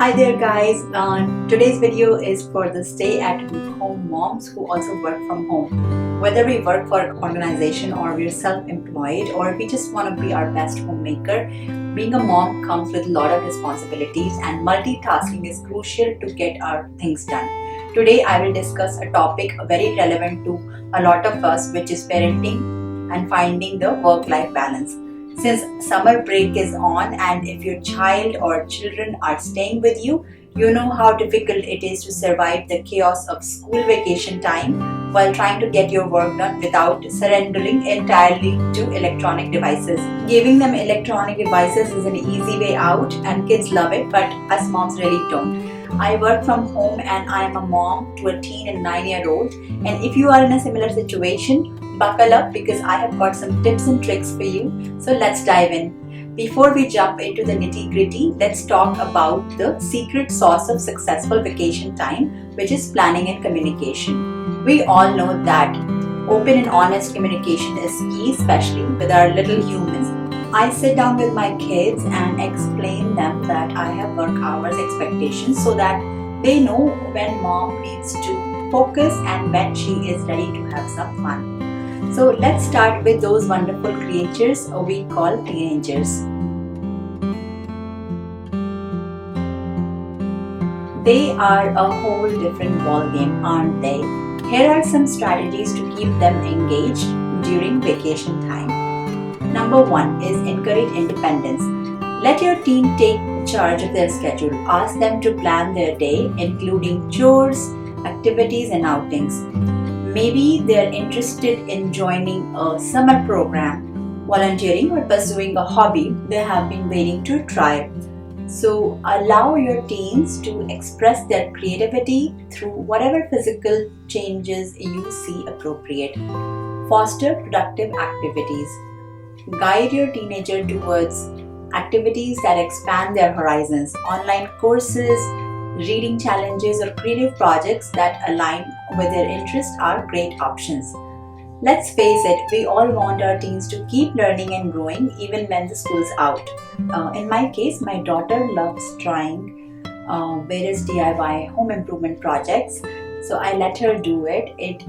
Hi there guys, today's video is for the stay-at-home moms who also work from home. Whether we work for an organization or we're self-employed or we just want to be our best homemaker, being a mom comes with a lot of responsibilities and multitasking is crucial to get our things done. Today I will discuss a topic very relevant to a lot of us, which is parenting and finding the work-life balance. Since summer break is on and if your child or children are staying with you, you know how difficult it is to survive the chaos of school vacation time while trying to get your work done without surrendering entirely to electronic devices. Giving them electronic devices is an easy way out and kids love it, but us moms really don't. I work from home and I am a mom to a teen and 9-year-old, and if you are in a similar situation, buckle up because I have got some tips and tricks for you. So let's dive in. Before we jump into the nitty-gritty, let's talk about the secret sauce of successful vacation time, which is planning and communication. We all know that open and honest communication is key, especially with our little humans. I sit down with my kids and explain them that I have work hours expectations so that they know when mom needs to focus and when she is ready to have some fun. So let's start with those wonderful creatures we call teenagers. They are a whole different ballgame, aren't they? Here are some strategies to keep them engaged during vacation time. Number 1 is encourage independence. Let your teen take charge of their schedule. Ask them to plan their day, including chores, activities, and outings. Maybe they're interested in joining a summer program, volunteering, or pursuing a hobby they have been waiting to try. So allow your teens to express their creativity through whatever physical changes you see appropriate. Foster productive activities. Guide your teenager towards activities that expand their horizons. Online courses, reading challenges, or creative projects that align with their interests are great options. Let's face it, we all want our teens to keep learning and growing even when the school's out. In my case, my daughter loves trying various DIY home improvement projects, so I let her do it. It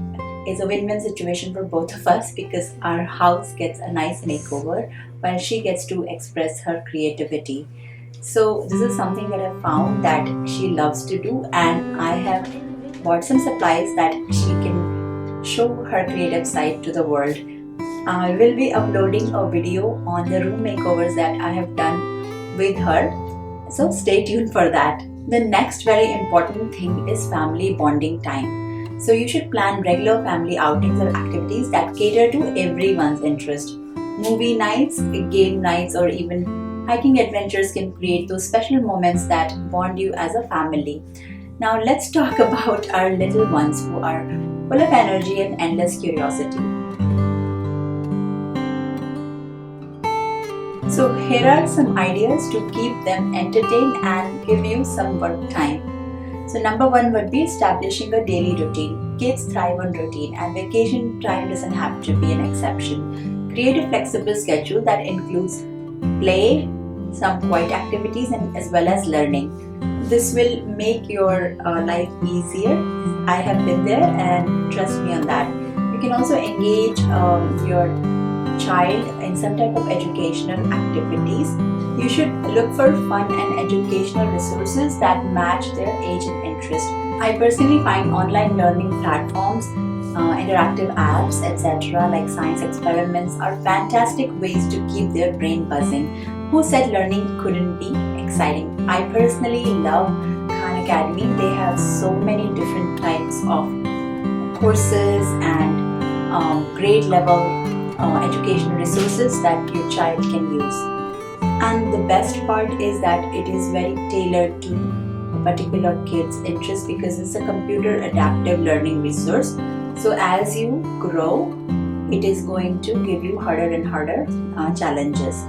is a win-win situation for both of us because our house gets a nice makeover while she gets to express her creativity. So this is something that I found that she loves to do, and I have bought some supplies that she can show her creative side to the world. I will be uploading a video on the room makeovers that I have done with her, so stay tuned for that. The next very important thing is family bonding time. So you should plan regular family outings or activities that cater to everyone's interest. Movie nights, game nights, or even hiking adventures can create those special moments that bond you as a family. Now let's talk about our little ones who are full of energy and endless curiosity. So here are some ideas to keep them entertained and give you some work time. So number 1 would be establishing a daily routine. Kids thrive on routine and vacation time doesn't have to be an exception. Create a flexible schedule that includes play, some quiet activities, and as well as learning. This will make your life easier. I have been there and trust me on that. You can also engage your child in some type of educational activities. You should look for fun and educational resources that match their age and interest. I personally find online learning platforms, interactive apps, etc. like science experiments are fantastic ways to keep their brain buzzing. Who said learning couldn't be exciting? I personally love Khan Academy. They have so many different types of courses and grade level educational resources that your child can use. And the best part is that it is very tailored to a particular kid's interest because it's a computer adaptive learning resource. So as you grow, it is going to give you harder and harder challenges.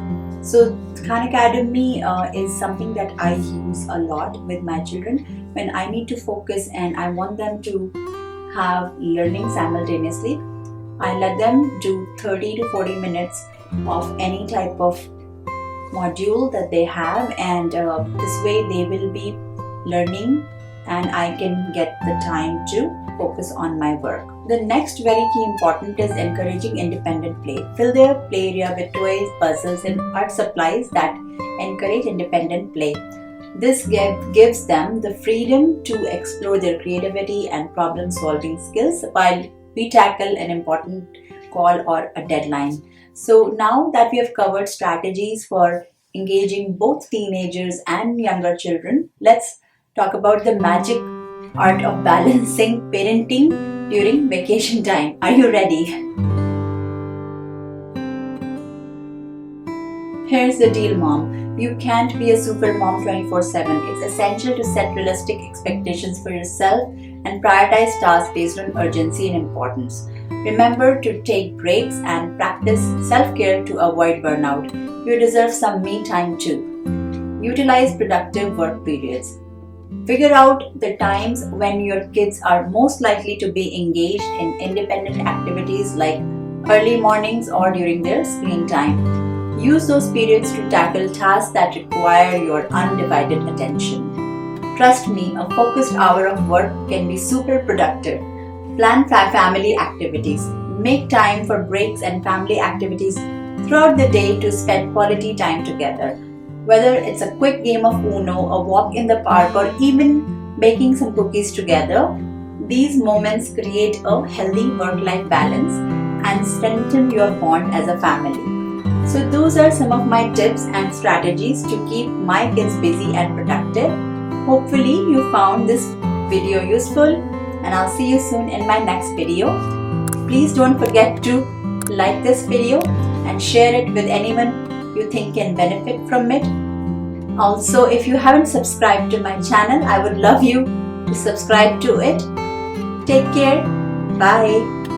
So Khan Academy is something that I use a lot with my children when I need to focus and I want them to have learning simultaneously. I let them do 30 to 40 minutes of any type of module that they have, and this way they will be learning and I can get the time to focus on my work. The next very key important is encouraging independent play. Fill their play area with toys, puzzles and art supplies that encourage independent play. This gives them the freedom to explore their creativity and problem solving skills while we tackle an important call or a deadline. So now that we have covered strategies for engaging both teenagers and younger children, let's talk about the magic art of balancing parenting during vacation time. Are you ready? Here's the deal, mom. You can't be a super mom 24/7. It's essential to set realistic expectations for yourself and prioritize tasks based on urgency and importance. Remember to take breaks and practice self-care to avoid burnout. You deserve some me time too. Utilize productive work periods. Figure out the times when your kids are most likely to be engaged in independent activities like early mornings or during their screen time. Use those periods to tackle tasks that require your undivided attention. Trust me, a focused hour of work can be super productive. Plan family activities. Make time for breaks and family activities throughout the day to spend quality time together. Whether it's a quick game of Uno, a walk in the park, or even baking some cookies together, these moments create a healthy work-life balance and strengthen your bond as a family. So those are some of my tips and strategies to keep my kids busy and productive. Hopefully you found this video useful, and I'll see you soon in my next video. Please don't forget to like this video and share it with anyone you think can benefit from it. Also, if you haven't subscribed to my channel, I would love you to subscribe to it. Take care. Bye.